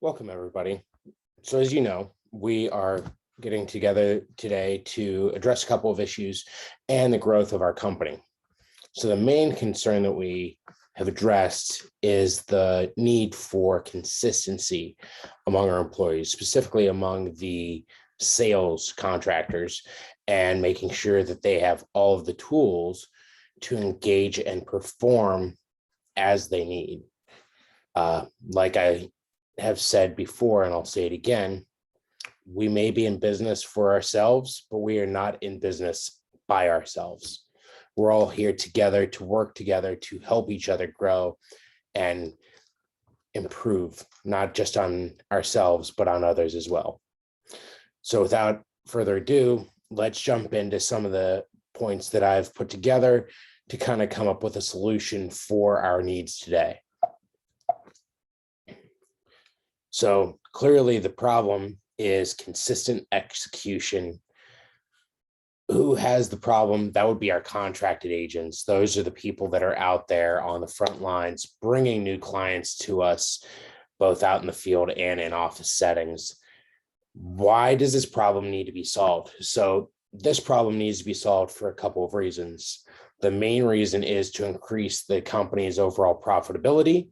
Welcome, everybody. So, as you know, we are getting together today to address a couple of issues and the growth of our company. So, the main concern that we have addressed is the need for consistency among our employees, specifically among the sales contractors, and making sure that they have all of the tools to engage and perform as they need. Like I have said before, and I'll say it again, we may be in business for ourselves, but we are not in business by ourselves. We're all here together to work together to help each other grow and improve, not just on ourselves, but on others as well. So without further ado, let's jump into some of the points that I've put together to kind of come up with a solution for our needs today. So clearly the problem is consistent execution. Who has the problem? That would be our contracted agents. Those are the people that are out there on the front lines, bringing new clients to us, both out in the field and in office settings. Why does this problem need to be solved? So this problem needs to be solved for a couple of reasons. The main reason is to increase the company's overall profitability.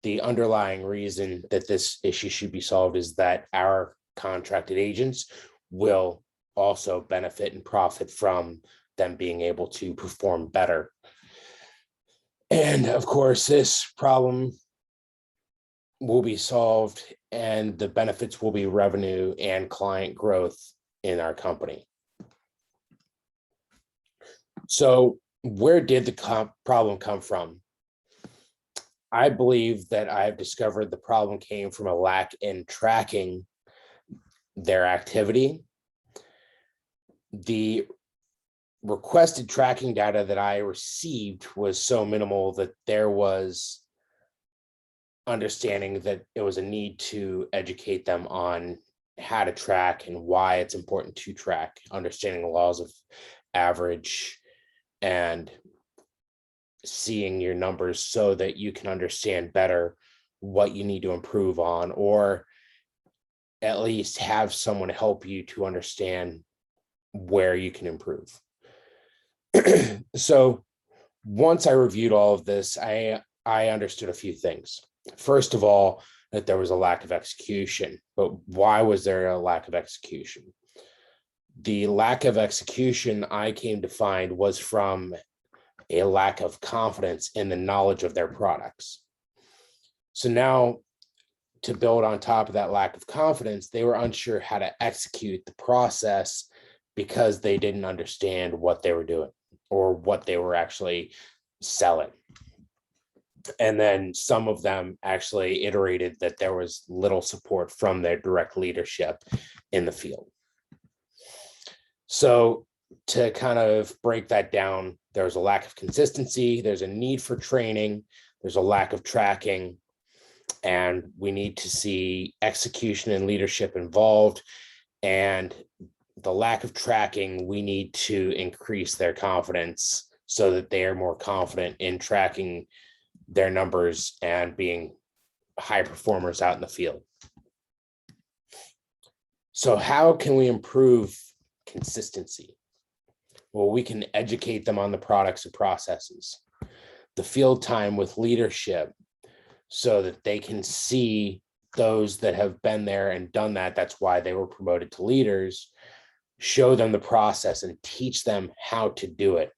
The underlying reason that this issue should be solved is that our contracted agents will also benefit and profit from them being able to perform better. And of course, this problem will be solved and the benefits will be revenue and client growth in our company. So where did the problem come from? I believe that I've discovered the problem came from a lack in tracking their activity. The requested tracking data that I received was so minimal that there was understanding that it was a need to educate them on how to track and why it's important to track, understanding the laws of average and seeing your numbers so that you can understand better what you need to improve on, or at least have someone help you to understand where you can improve. So once I reviewed all of this, I understood a few things. First of all, that there was a lack of execution, but why was there a lack of execution? The lack of execution I came to find was from a lack of confidence in the knowledge of their products. So now, to build on top of that lack of confidence, they were unsure how to execute the process because they didn't understand what they were doing or what they were actually selling. And then some of them actually iterated that there was little support from their direct leadership in the field. So to kind of break that down, there's a lack of consistency, there's a need for training, there's a lack of tracking, and we need to see execution and leadership involved. And the lack of tracking, we need to increase their confidence so that they are more confident in tracking their numbers and being high performers out in the field. So how can we improve consistency? Well, we can educate them on the products and processes, the field time with leadership, so that they can see those that have been there and done that. That's why they were promoted to leaders. Show them the process and teach them how to do it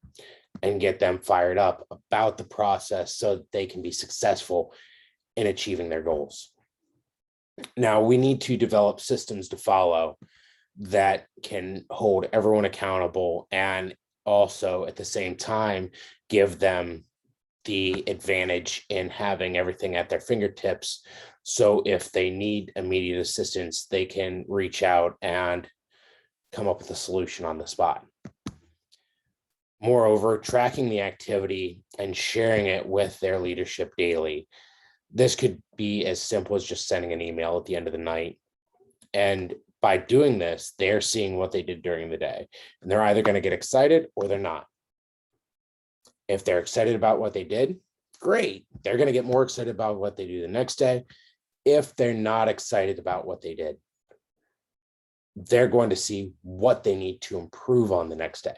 and get them fired up about the process so that they can be successful in achieving their goals. Now, we need to develop systems to follow that can hold everyone accountable and also at the same time give them the advantage in having everything at their fingertips. So if they need immediate assistance, they can reach out and come up with a solution on the spot. Moreover, tracking the activity and sharing it with their leadership daily. This could be as simple as just sending an email at the end of the night. And by doing this, they're seeing what they did during the day. And they're either going to get excited or they're not. If they're excited about what they did, great. They're going to get more excited about what they do the next day. if they're not excited about what they did, they're going to see what they need to improve on the next day.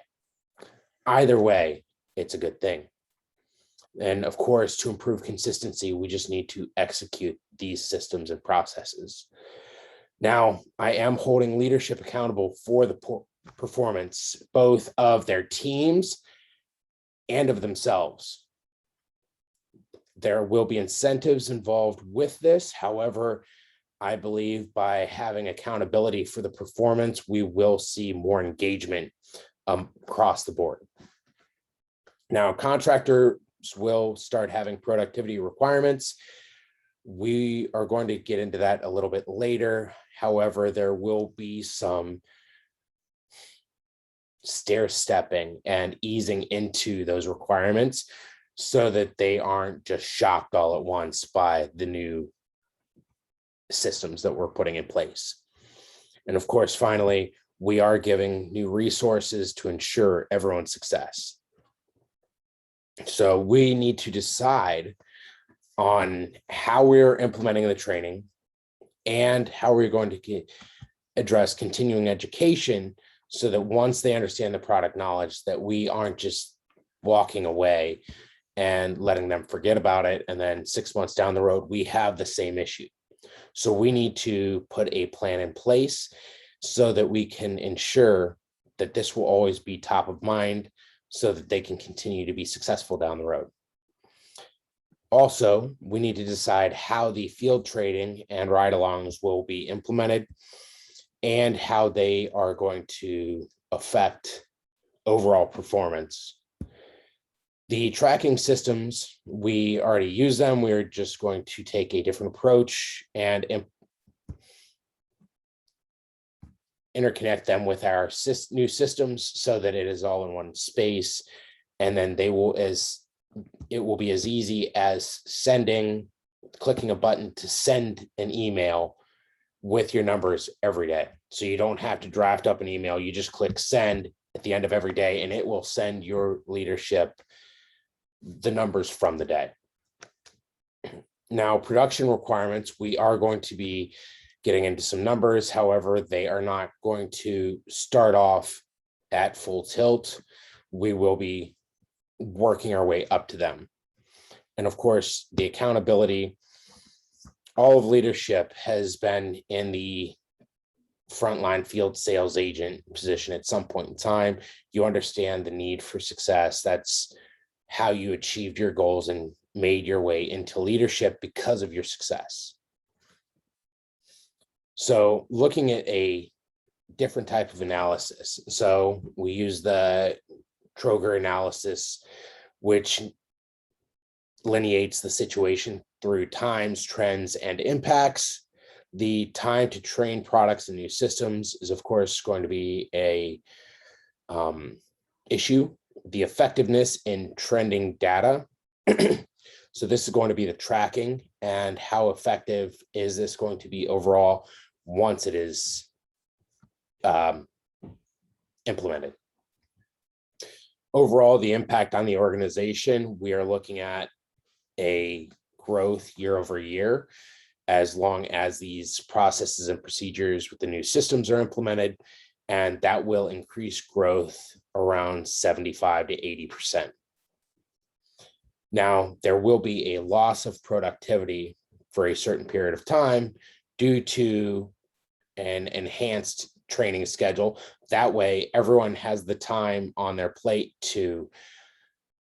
Either way, it's a good thing. And of course, to improve consistency, we just need to execute these systems and processes. Now, I am holding leadership accountable for the performance, both of their teams and of themselves. There will be incentives involved with this. However, I believe by having accountability for the performance, we will see more engagement across the board. Now, contractors will start having productivity requirements. We are going to get into that a little bit later. However, there will be some stair stepping and easing into those requirements so that they aren't just shocked all at once by the new systems that we're putting in place. And of course, finally, we are giving new resources to ensure everyone's success. So we need to decide on how we're implementing the training and how we're going to address continuing education so that once they understand the product knowledge, that we aren't just walking away and letting them forget about it. And then 6 months down the road, we have the same issue. So we need to put a plan in place so that we can ensure that this will always be top of mind so that they can continue to be successful down the road. Also, we need to decide how the field training and ride-alongs will be implemented and how they are going to affect overall performance. The tracking systems, we already use them. We're just going to take a different approach and interconnect them with our new systems so that it is all in one space. And then it will be as easy as clicking a button to send an email with your numbers every day. So you don't have to draft up an email. You just click send at the end of every day, and it will send your leadership the numbers from the day. Now, production requirements, we are going to be getting into some numbers. However, they are not going to start off at full tilt. We will be working our way up to them. And of course, the accountability, all of leadership has been in the frontline field sales agent position at some point in time. You understand the need for success. That's how you achieved your goals and made your way into leadership because of your success. So looking at a different type of analysis. So we use the Troger analysis, which delineates the situation through times, trends, and impacts. The time to train products and new systems is, of course, going to be a issue. The effectiveness in trending data. So this is going to be the tracking and how effective is this going to be overall once it is implemented. Overall, the impact on the organization, we are looking at a growth year over year, as long as these processes and procedures with the new systems are implemented, and that will increase growth around 75 to 80%. Now, there will be a loss of productivity for a certain period of time due to an enhanced training schedule. That way, everyone has the time on their plate to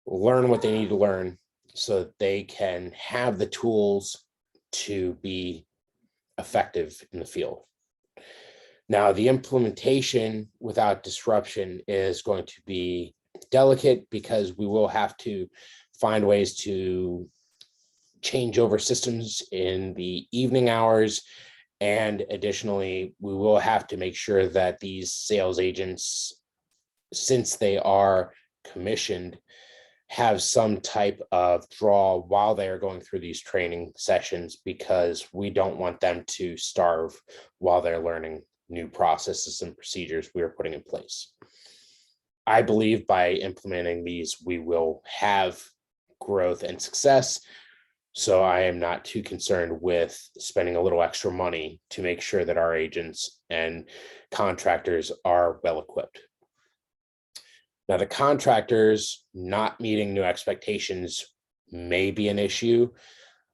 learn what they need to learn so that they can have the tools to be effective in the field. Now, the implementation without disruption is going to be delicate because we will have to find ways to change over systems in the evening hours. And additionally, we will have to make sure that these sales agents, since they are commissioned, have some type of draw while they are going through these training sessions, because we don't want them to starve while they're learning new processes and procedures we are putting in place. I believe by implementing these, we will have growth and success. So I am not too concerned with spending a little extra money to make sure that our agents and contractors are well equipped. Now, the contractors not meeting new expectations may be an issue.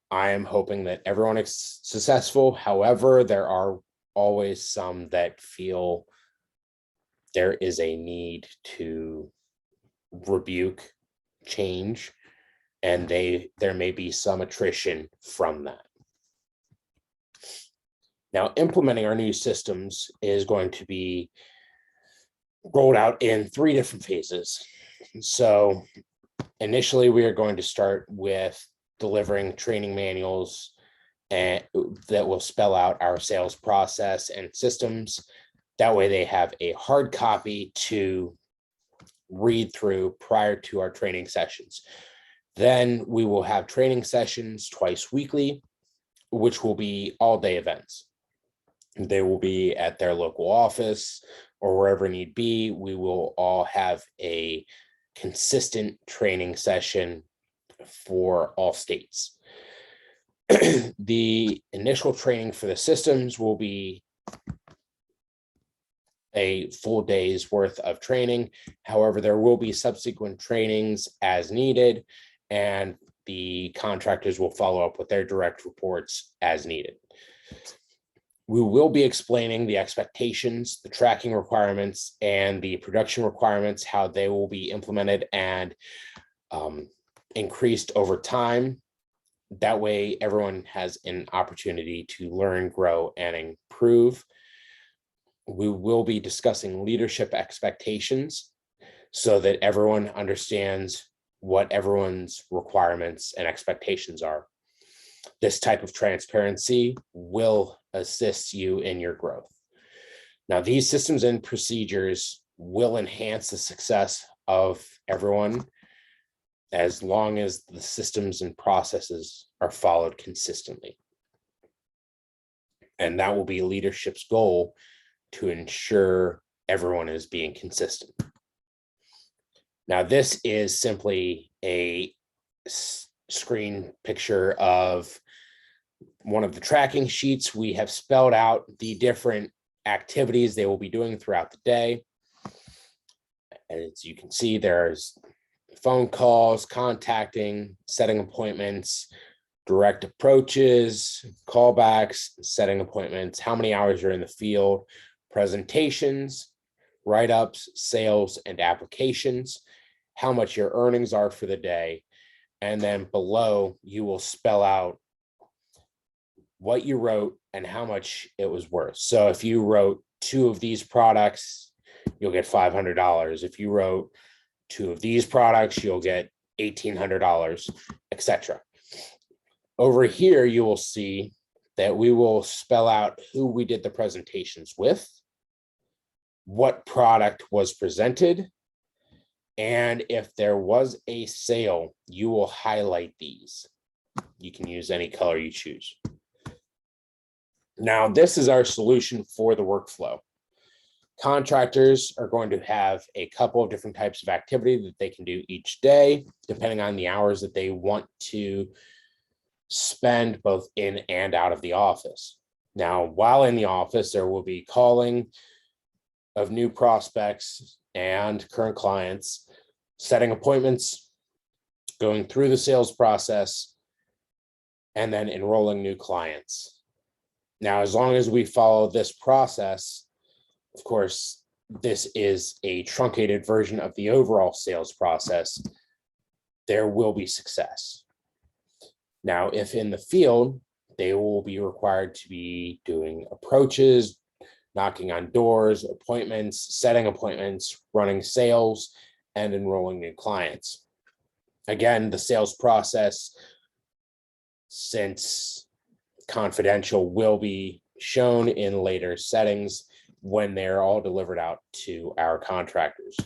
I am hoping that everyone is successful. However, there are always some that feel there is a need to rebuke change, and there may be some attrition from that. Now, implementing our new systems is going to be rolled out in 3 different phases. So initially, we are going to start with delivering training manuals and that will spell out our sales process and systems. That way they have a hard copy to read through prior to our training sessions. Then we will have training sessions twice weekly, which will be all-day events. They will be at their local office or wherever need be. We will all have a consistent training session for all states. The initial training for the systems will be a full day's worth of training. However, there will be subsequent trainings as needed, and the contractors will follow up with their direct reports as needed. We will be explaining the expectations, the tracking requirements, and the production requirements, how they will be implemented and increased over time. That way, everyone has an opportunity to learn, grow, and improve. We will be discussing leadership expectations so that everyone understands what everyone's requirements and expectations are. This type of transparency will assist you in your growth. Now, these systems and procedures will enhance the success of everyone as long as the systems and processes are followed consistently. And that will be leadership's goal, to ensure everyone is being consistent. Now, this is simply a screen picture of one of the tracking sheets. We have spelled out the different activities they will be doing throughout the day. As you can see, there's phone calls, contacting, setting appointments, direct approaches, callbacks, setting appointments, how many hours you're in the field, presentations, write-ups, sales, and applications, how much your earnings are for the day. And then below, you will spell out what you wrote and how much it was worth. So if you wrote 2 of these products, you'll get $500. If you wrote 2 of these products, you'll get $1,800, etc. Over here, you will see that we will spell out who we did the presentations with, what product was presented, and if there was a sale, you will highlight these. You can use any color you choose. Now, this is our solution for the workflow. Contractors are going to have a couple of different types of activity that they can do each day, depending on the hours that they want to spend both in and out of the office. Now, while in the office, there will be calling of new prospects and current clients, setting appointments, going through the sales process, and then enrolling new clients. Now, as long as we follow this process, of course, this is a truncated version of the overall sales process, there will be success. Now, if in the field, they will be required to be doing approaches, knocking on doors, appointments, setting appointments, running sales, and enrolling new clients. Again, the sales process, since confidential, will be shown in later settings when they're all delivered out to our contractors.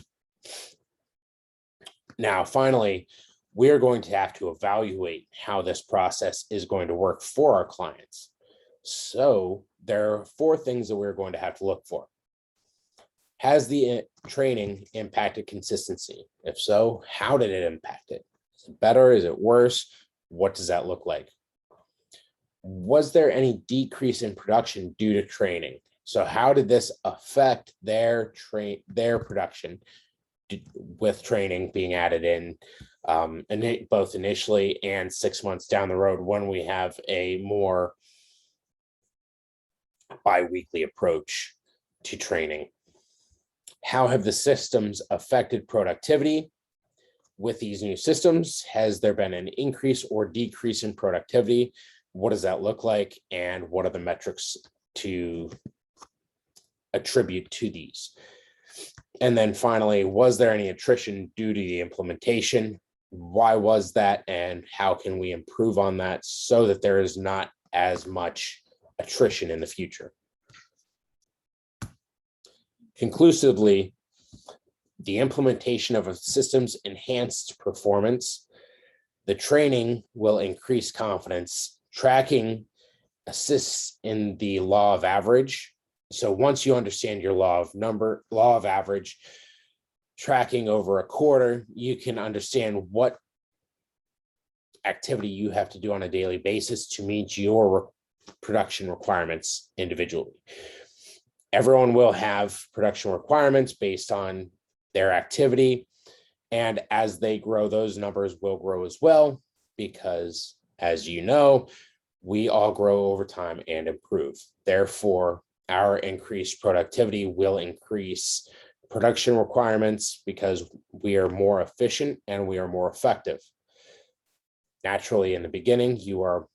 Now, finally, we are going to have to evaluate how this process is going to work for our clients. So there are 4 things that we're going to have to look for. Has the training impacted consistency? If so, how did it impact it? Is it better? Is it worse? What does that look like? Was there any decrease in production due to training? So how did this affect their production with training being added in, both initially and 6 months down the road when we have a more bi-weekly approach to training? How have the systems affected productivity? With these new systems, has there been an increase or decrease in productivity? What does that look like? And what are the metrics to attribute to these? And then finally, was there any attrition due to the implementation? Why was that? And how can we improve on that so that there is not as much attrition in the future? Conclusively, the implementation of a system's enhanced performance, the training will increase confidence, tracking assists in the law of average. So once you understand your law of average, tracking over a quarter, you can understand what activity you have to do on a daily basis to meet your production requirements individually. Everyone will have production requirements based on their activity. And as they grow, those numbers will grow as well, because as you know, we all grow over time and improve. Therefore, our increased productivity will increase production requirements because we are more efficient and we are more effective. Naturally, in the beginning, you are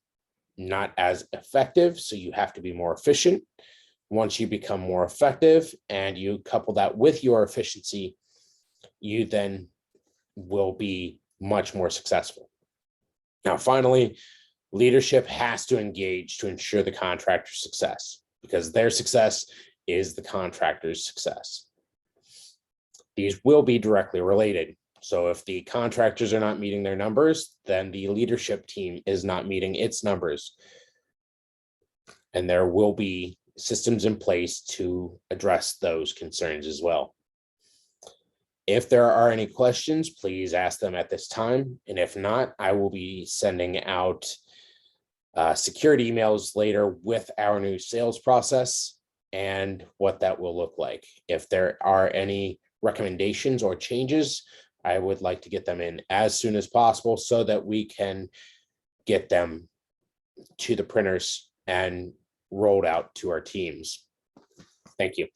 not as effective, so you have to be more efficient. Once you become more effective and you couple that with your efficiency, you then will be much more successful. Now, finally, leadership has to engage to ensure the contractor's success, because their success is the contractor's success. These will be directly related. So if the contractors are not meeting their numbers, then the leadership team is not meeting its numbers. And there will be systems in place to address those concerns as well. If there are any questions, please ask them at this time. And if not, I will be sending out security emails later with our new sales process and what that will look like. If there are any recommendations or changes, I would like to get them in as soon as possible so that we can get them to the printers and rolled out to our teams. Thank you.